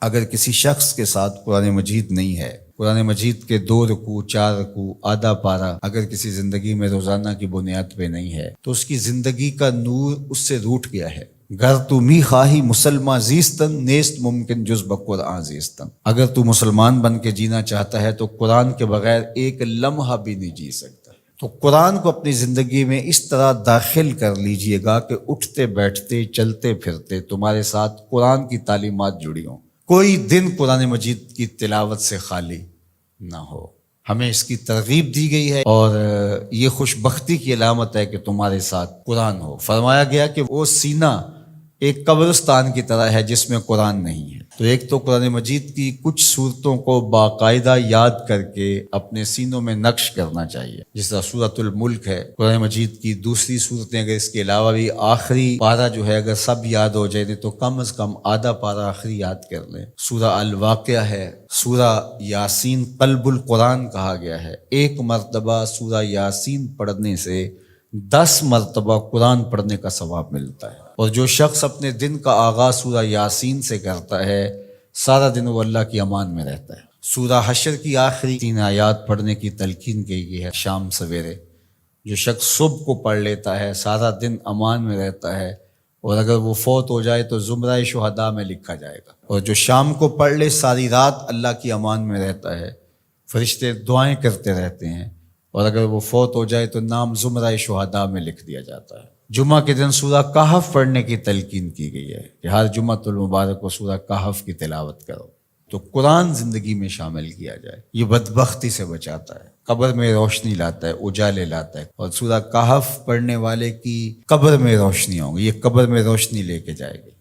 اگر کسی شخص کے ساتھ قرآن مجید نہیں ہے، قرآن مجید کے 2 رکوع 4 رکوع آدھا پارہ اگر کسی زندگی میں روزانہ کی بنیاد پہ نہیں ہے تو اس کی زندگی کا نور اس سے روٹھ گیا ہے۔ گر تو می خواہی مسلمان زیستن نیست ممکن جز بقرآن زیستن، اگر تو مسلمان بن کے جینا چاہتا ہے تو قرآن کے بغیر ایک لمحہ بھی نہیں جی سکتا۔ تو قرآن کو اپنی زندگی میں اس طرح داخل کر لیجئے گا کہ اٹھتے بیٹھتے چلتے پھرتے تمہارے ساتھ قرآن کی تعلیمات جڑی ہوں، کوئی دن قرآن مجید کی تلاوت سے خالی نہ ہو۔ ہمیں اس کی ترغیب دی گئی ہے اور یہ خوش بختی کی علامت ہے کہ تمہارے ساتھ قرآن ہو۔ فرمایا گیا کہ وہ سینہ ایک قبرستان کی طرح ہے جس میں قرآن نہیں ہے۔ تو ایک تو قرآن مجید کی کچھ صورتوں کو باقاعدہ یاد کر کے اپنے سینوں میں نقش کرنا چاہیے، جس طرح سورۃ الملک ہے قرآن مجید کی دوسری صورتیں، اگر اس کے علاوہ بھی آخری پارہ جو ہے اگر سب یاد ہو جائے تو کم از کم آدھا پارہ آخری یاد کر لیں۔ سورہ الواقعہ ہے، سورہ یاسین قلب القرآن کہا گیا ہے، 1 مرتبہ سورہ یاسین پڑھنے سے 10 مرتبہ قرآن پڑھنے کا ثواب ملتا ہے۔ اور جو شخص اپنے دن کا آغاز سورہ یاسین سے کرتا ہے سارا دن وہ اللہ کی امان میں رہتا ہے۔ سورہ حشر کی آخری 3 آیات پڑھنے کی تلقین کی گئی ہے شام سویرے۔ جو شخص صبح کو پڑھ لیتا ہے سارا دن امان میں رہتا ہے، اور اگر وہ فوت ہو جائے تو زمرہ شہداء میں لکھا جائے گا۔ اور جو شام کو پڑھ لے ساری رات اللہ کی امان میں رہتا ہے، فرشتے دعائیں کرتے رہتے ہیں، اور اگر وہ فوت ہو جائے تو نام زمرہ شہداء میں لکھ دیا جاتا ہے۔ جمعہ کے دن سورہ کہف پڑھنے کی تلقین کی گئی ہے کہ ہر جمعۃ المبارک کو سورہ کہف کی تلاوت کرو۔ تو قرآن زندگی میں شامل کیا جائے، یہ بدبختی سے بچاتا ہے، قبر میں روشنی لاتا ہے، اجالے لاتا ہے، اور سورہ کہف پڑھنے والے کی قبر میں روشنی ہوں گی، یہ قبر میں روشنی لے کے جائے گی۔